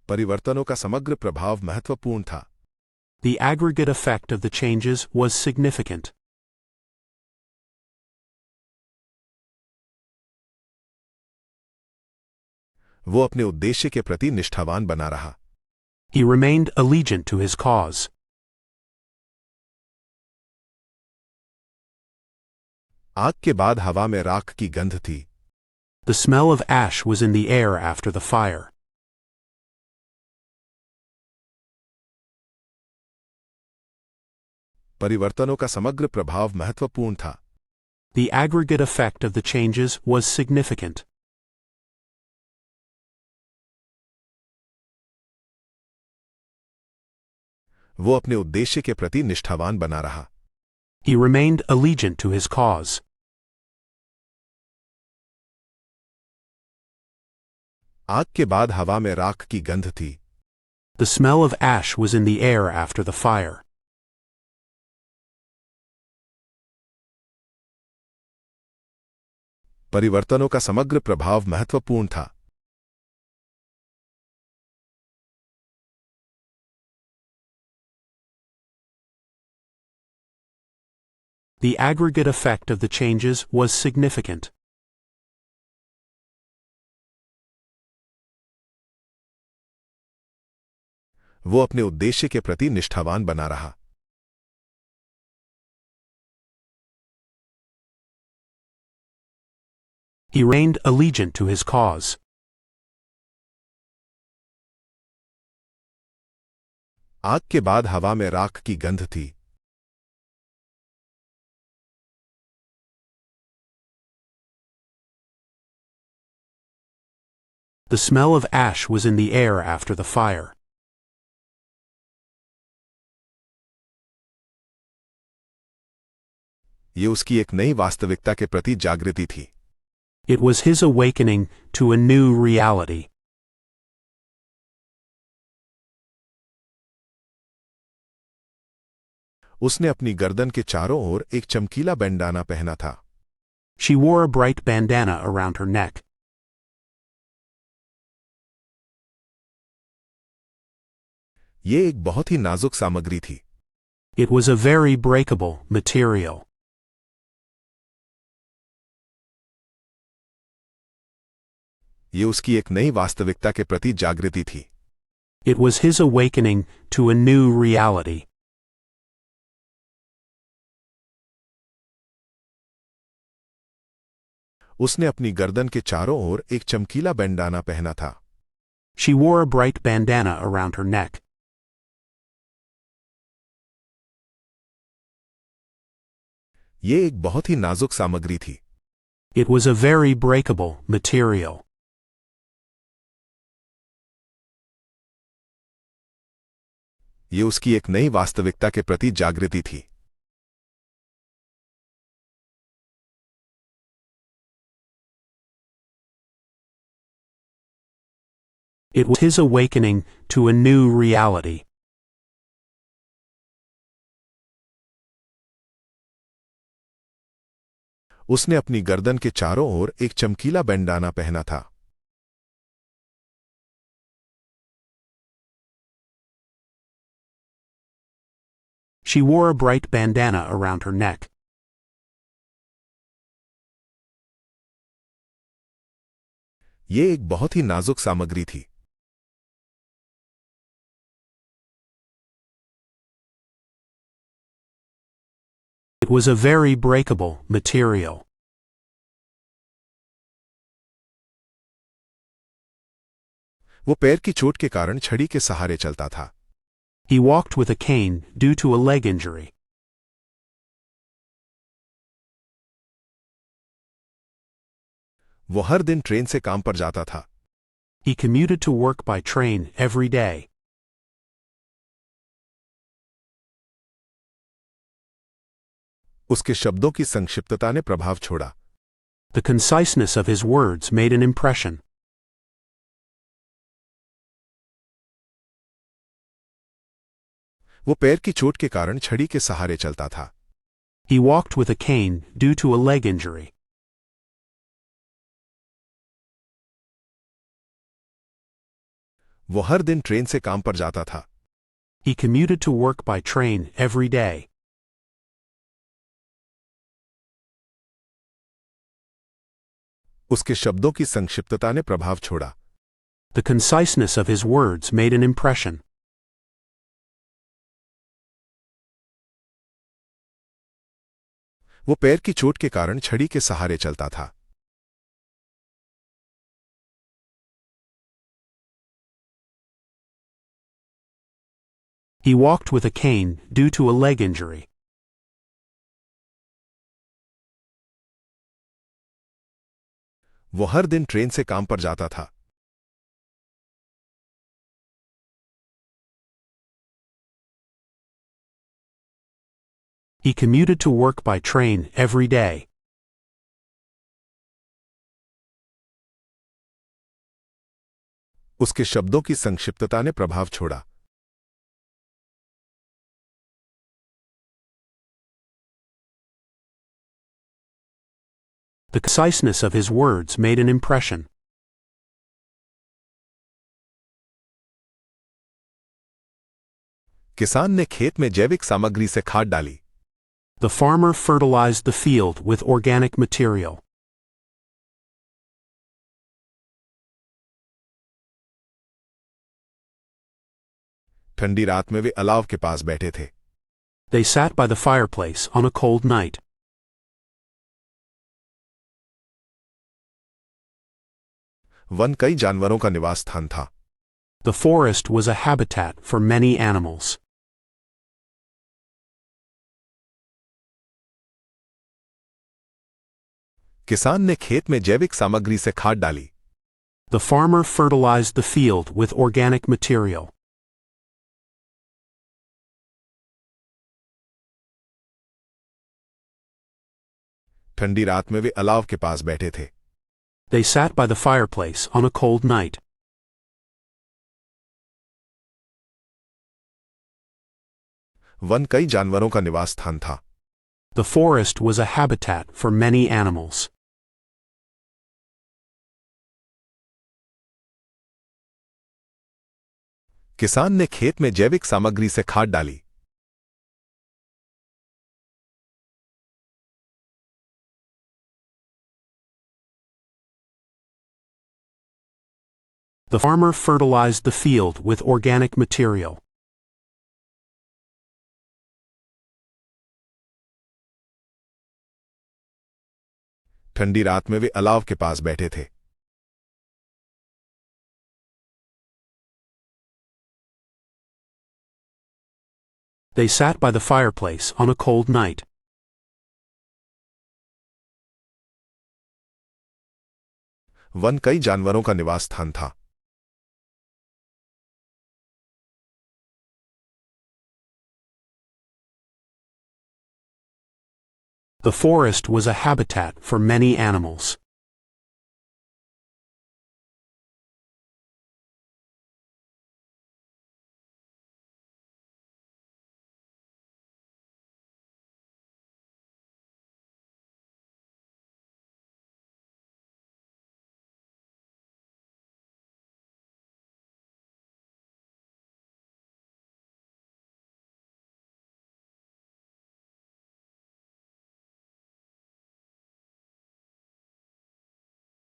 परिवर्तनों का समग्र प्रभाव महत्वपूर्ण था। The aggregate effect of the changes was significant. वो अपने उद्देश्य के प्रति निष्ठावान बना रहा। He remained allegiant to his cause. आग के बाद हवा में राख की गंध थी। The smell of ash was in the air after the fire. परिवर्तनों का समग्र प्रभाव महत्वपूर्ण था। The aggregate effect of the changes was significant. वो अपने उद्देश्य के प्रति निष्ठावान बना रहा। He remained allegiant to his cause. आग के बाद हवा में राख की गंध थी। The smell of ash was in the air after the fire. परिवर्तनों का समग्र प्रभाव महत्वपूर्ण था। The aggregate effect of the changes was significant. वो अपने उद्देश्य के प्रति निष्ठावान बना रहा। He remained allegiant to his cause. आग के बाद हवा में राख की गंध थी। The smell of ash was in the air after the fire. ये उसकी एक नई वास्तविकता के प्रति जागृति थी। It was his awakening to a new reality. उसने अपनी गर्दन के चारों ओर एक चमकीला बैंडाना पहना था। She wore a bright bandana around her neck. ये एक बहुत ही नाजुक सामग्री थी। It was a very breakable material. ये उसकी एक नई वास्तविकता के प्रति जागृति थी। It was his awakening to a new reality. उसने अपनी गर्दन के चारों ओर एक चमकीला बैंडाना पहना था। She wore a bright bandana around her neck. ये एक बहुत ही नाजुक सामग्री थी। It was a very breakable material. ये उसकी एक नई वास्तविकता के प्रति जागृति थी। It was his awakening to a new reality. उसने अपनी गर्दन के चारों ओर एक चमकीला बैंडाना पहना था। She wore a bright bandana around her neck. ये एक बहुत ही नाजुक सामग्री थी। It was a very breakable material. वो पैर की चोट के कारण छड़ी के सहारे चलता था। He walked with a cane due to a leg injury. वो हर दिन ट्रेन से काम पर जाता था। He commuted to work by train every day. उसके शब्दों की संक्षिप्तता ने प्रभाव छोड़ा। The conciseness of his words made an impression. वो पैर की चोट के कारण छड़ी के सहारे चलता था। He walked with a cane due to a leg injury. वो हर दिन ट्रेन से काम पर जाता था। He commuted to work by train every day. उसके शब्दों की संक्षिप्तता ने प्रभाव छोड़ा। The conciseness of his words made an impression. वो पैर की चोट के कारण छड़ी के सहारे चलता था। He walked with a cane due to a leg injury. वो हर दिन ट्रेन से काम पर जाता था। He commuted to work by train every day. उसके शब्दों की संक्षिप्तता ने प्रभाव छोड़ा। The conciseness of his words made an impression. किसान ने खेत में जैविक सामग्री से खाद डाली। The farmer fertilized the field with organic material. ठंडी रात में वे अलाव के पास बैठे थे। They sat by the fireplace on a cold night. One कई जानवरों का निवास स्थान था। The forest was a habitat for many animals. किसान ने खेत में जैविक सामग्री से खाद डाली। The farmer fertilized the field with organic material. ठंडी रात में वे अलाव के पास बैठे थे। They sat by the fireplace on a cold night. One कई जानवरों का निवास स्थान था। The forest was a habitat for many animals. किसान ने खेत में जैविक सामग्री से खाद डाली। The farmer fertilized the field with organic material. ठंडी रात में वे अलाव के पास बैठे थे। They sat by the fireplace on a cold night. One कई जानवरों का निवास स्थान था। The forest was a habitat for many animals.